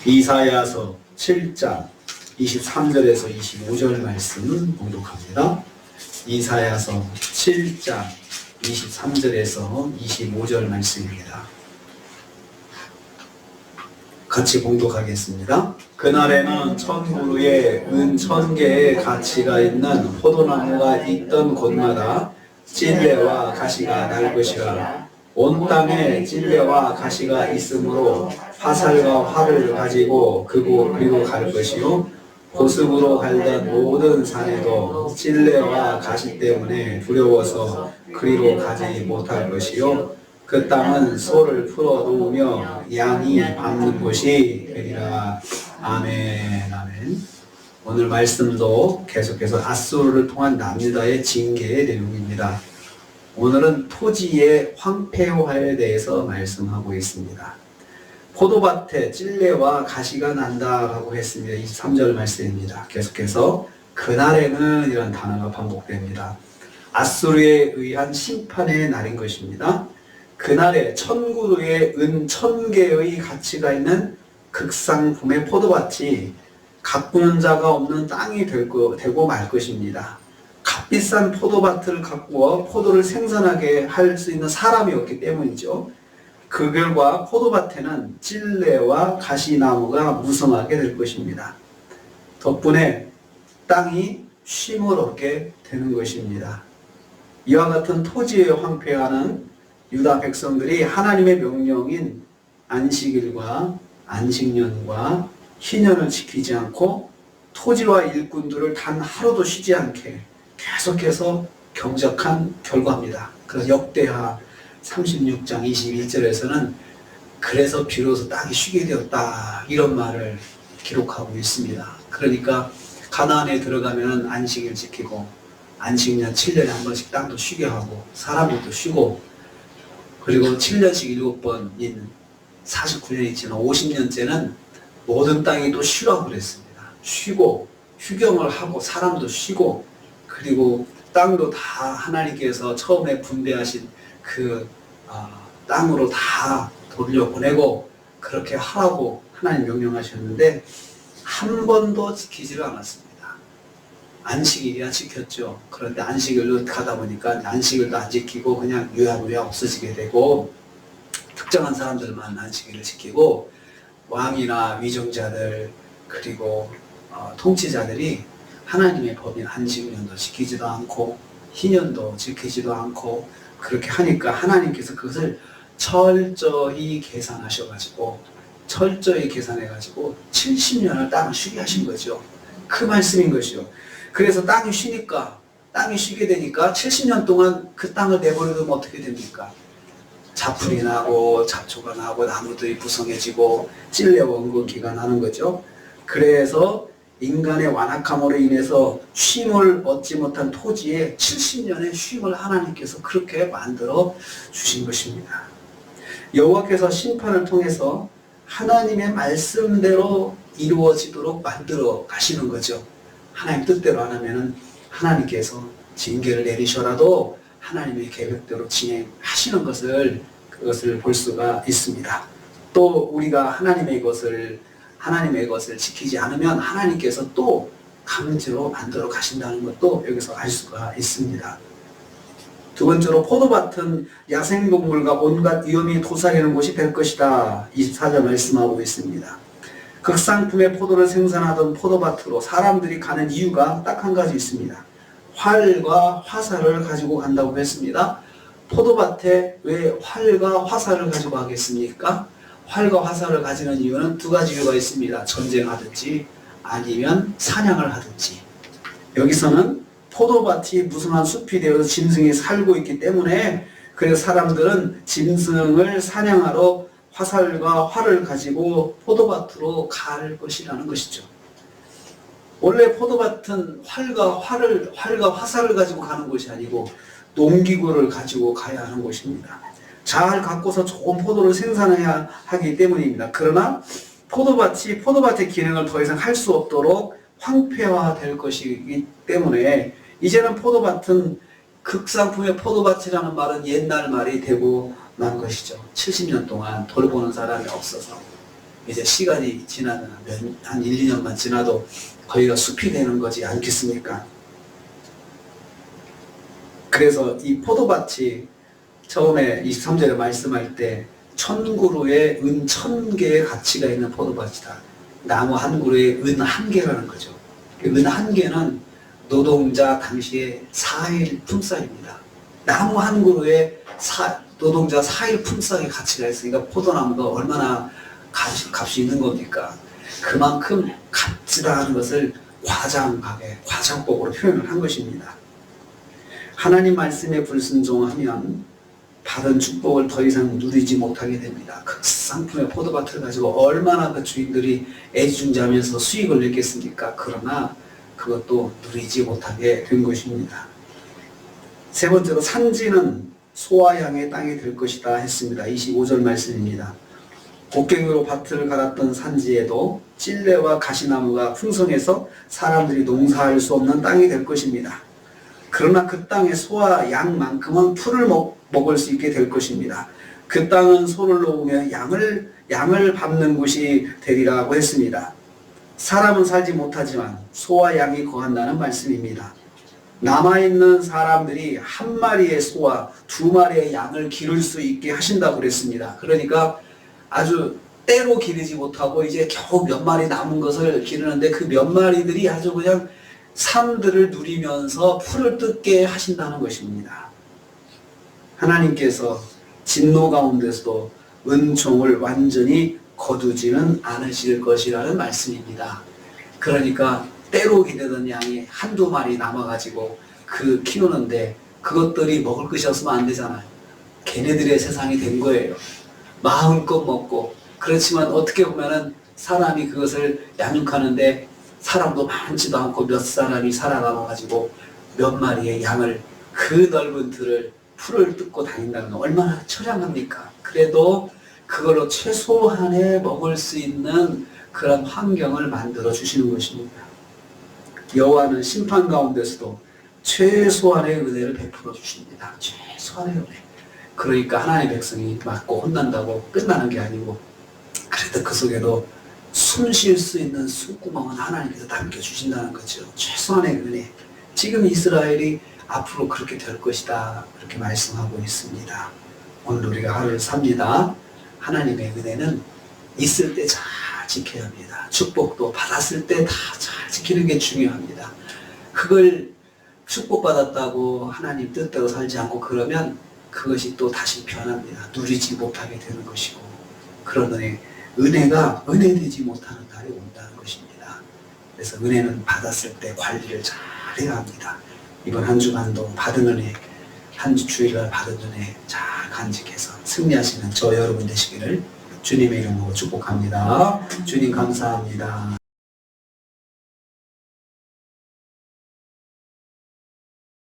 이사야서 7장 23절에서 25절 말씀 봉독합니다. 이사야서 7장 23절에서 25절 말씀입니다. 같이 봉독하겠습니다. 그날에는 천그루에 은 1000개의 가치가 있는 포도나무가 있던 곳마다 찔레와 가시가 날 것이라. 온 땅에 찔레와 가시가 있으므로 화살과 활을 가지고 그리로 갈 것이요 보습으로 갈던 모든 산에도 찔레와 가시 때문에 두려워서 그리로 가지 못할 것이요 그 땅은 소를 풀어 놓으며 양이 밟는 곳이 되리라. 아멘. 아멘. 오늘 말씀도 계속해서 아수르를 통한 남유다의 징계의 내용입니다. 오늘은 토지의 황폐화에 대해서 말씀하고 있습니다. 포도밭에 찔레와 가시가 난다라고 했습니다. 23절 말씀입니다. 계속해서 그날에는 이런 단어가 반복됩니다. 아수르에 의한 심판의 날인 것입니다. 그날에 천그루에 은 1000개의 가치가 있는 극상품의 포도밭이 가꾸는 자가 없는 땅이 되고 말 것입니다. 값비싼 포도밭을 가꾸어 포도를 생산하게 할 수 있는 사람이 없기 때문이죠. 그 결과 포도밭에는 찔레와 가시나무가 무성하게 될 것입니다. 덕분에 땅이 쉼을 얻게 되는 것입니다. 이와 같은 토지의 황폐화는 유다 백성들이 하나님의 명령인 안식일과 안식년과 희년을 지키지 않고 토지와 일꾼들을 단 하루도 쉬지 않게 계속해서 경작한 결과입니다. 그래서 역대하 36장 21절에서는 그래서 비로소 땅이 쉬게 되었다 이런 말을 기록하고 있습니다. 그러니까 가나안에 들어가면 안식일 지키고 안식년 7년에 한 번씩 땅도 쉬게 하고 사람들도 쉬고 그리고 7년씩 7번인 49년이 지난 50년째는 모든 땅이 또 쉬라고 그랬습니다. 쉬고 휴경을 하고 사람도 쉬고 그리고 땅도 다 하나님께서 처음에 분배하신 그 땅으로 다 돌려보내고 그렇게 하라고 하나님 명령하셨는데 한 번도 지키지를 않았습니다. 안식일이야 지켰죠. 그런데 안식일로 가다 보니까 안식일도 안 지키고 그냥 유야무야 없어지게 되고 특정한 사람들만 안식일을 지키고 왕이나 위정자들 그리고 통치자들이 하나님의 법인 안식년도 지키지도 않고 희년도 지키지도 않고 그렇게 하니까 하나님께서 그것을 철저히 계산하셔가지고 철저히 계산해가지고 70년을 땅을 쉬게 하신 거죠. 그 말씀인 것이요. 그래서 땅이 쉬니까 땅이 쉬게 되니까 70년 동안 그 땅을 내버려두면 어떻게 됩니까? 잡풀이 나고 잡초가 나고 나무들이 부성해지고 찔레 원근기가 나는 거죠. 그래서 인간의 완악함으로 인해서 쉼을 얻지 못한 토지에 70년의 쉼을 하나님께서 그렇게 만들어 주신 것입니다. 여호와께서 심판을 통해서 하나님의 말씀대로 이루어지도록 만들어 가시는 거죠. 하나님 뜻대로 안 하면은 하나님께서 징계를 내리셔라도 하나님의 계획대로 진행하시는 그것을 볼 수가 있습니다. 또 우리가 하나님의 것을 지키지 않으면 하나님께서 또 강제로 만들어 가신다는 것도 여기서 알 수가 있습니다. 두 번째로 포도밭은 야생동물과 온갖 위험이 도사리는 곳이 될 것이다. 24절 말씀하고 있습니다. 극상품의 포도를 생산하던 포도밭으로 사람들이 가는 이유가 딱 한 가지 있습니다. 활과 화살을 가지고 간다고 했습니다. 포도밭에 왜 활과 화살을 가지고 가겠습니까? 활과 화살을 가지는 이유는 두 가지 이유가 있습니다. 전쟁하든지 아니면 사냥을 하든지. 여기서는 포도밭이 무성한 숲이 되어서 짐승이 살고 있기 때문에 그래서 사람들은 짐승을 사냥하러 화살과 활을 가지고 포도밭으로 갈 것이라는 것이죠. 원래 포도밭은 활과 화살을 가지고 가는 것이 아니고 농기구를 가지고 가야 하는 것입니다. 잘 가꿔서 좋은 포도를 생산해야 하기 때문입니다. 그러나 포도밭의 기능을 더 이상 할 수 없도록 황폐화될 것이기 때문에 이제는 포도밭은 극상품의 포도밭이라는 말은 옛날 말이 되고 난 것이죠. 70년 동안 돌보는 사람이 없어서 이제 시간이 지나면 한 1, 2년만 지나도 거기가 숲이 되는 거지 않겠습니까? 그래서 이 포도밭이 처음에 23절에 말씀할 때 천그루에 은 1000개의 가치가 있는 포도밭이다. 나무 한 그루에 은 1개라는 거죠. 은 1개는 노동자 당시에 4일 품삯입니다. 나무 한 그루에 노동자 4일 품삯의 가치가 있으니까 포도나무가 얼마나 값이 있는 겁니까? 그만큼 값지다는 것을 과장하게, 과장법으로 표현을 한 것입니다. 하나님 말씀에 불순종하면 받은 축복을 더 이상 누리지 못하게 됩니다. 그 상품의 포도밭을 가지고 얼마나 그 주인들이 애지중지하면서 수익을 냈겠습니까? 그러나 그것도 누리지 못하게 된 것입니다. 세 번째로 산지는 소와 양의 땅이 될 것이다 했습니다. 25절 말씀입니다. 곡괭이로 밭을 갈았던 산지에도 찔레와 가시나무가 풍성해서 사람들이 농사할 수 없는 땅이 될 것입니다. 그러나 그 땅에 소와 양만큼은 풀을 먹을 수 있게 될 것입니다. 그 땅은 소를 놓으며 양을 밟는 곳이 되리라고 했습니다. 사람은 살지 못하지만 소와 양이 거한다는 말씀입니다. 남아있는 사람들이 한 마리의 소와 2마리의 양을 기를 수 있게 하신다고 그랬습니다. 그러니까 아주 때로 기르지 못하고 이제 겨우 몇 마리 남은 것을 기르는데 그 몇 마리들이 아주 그냥 삶들을 누리면서 풀을 뜯게 하신다는 것입니다. 하나님께서 진노 가운데서도 은총을 완전히 거두지는 않으실 것이라는 말씀입니다. 그러니까 때로 기르던 양이 1-2마리 남아가지고 그 키우는데 그것들이 먹을 것이 없으면 안 되잖아요. 걔네들의 세상이 된 거예요. 마음껏 먹고. 그렇지만 어떻게 보면은 사람이 그것을 양육하는데 사람도 많지도 않고 몇 사람이 살아가가지고 몇 마리의 양을 그 넓은 들을 풀을 뜯고 다닌다는 건 얼마나 처량합니까? 그래도 그걸로 최소한의 먹을 수 있는 그런 환경을 만들어 주시는 것입니다. 여호와는 심판 가운데서도 최소한의 은혜를 베풀어 주십니다. 최소한의 은혜. 그러니까 하나님의 백성이 맞고 혼난다고 끝나는 게 아니고 그래도 그 속에도 숨 쉴 수 있는 숨구멍은 하나님께서 남겨주신다는 거죠. 최소한의 은혜. 지금 이스라엘이 앞으로 그렇게 될 것이다. 그렇게 말씀하고 있습니다. 오늘 우리가 하루를 삽니다. 하나님의 은혜는 있을 때 잘 지켜야 합니다. 축복도 받았을 때 다 잘 지키는 게 중요합니다. 그걸 축복받았다고 하나님 뜻대로 살지 않고 그러면 그것이 또 다시 변합니다. 누리지 못하게 되는 것이고 그런 은혜가 은혜되지 못하는 날이 온다는 것입니다. 그래서 은혜는 받았을 때 관리를 잘 해야 합니다. 이번 한 주간도 받은 은혜, 한 주 주일날 받은 은혜 잘 간직해서 승리하시는 저 여러분 되시기를 주님의 이름으로 축복합니다. 주님 감사합니다.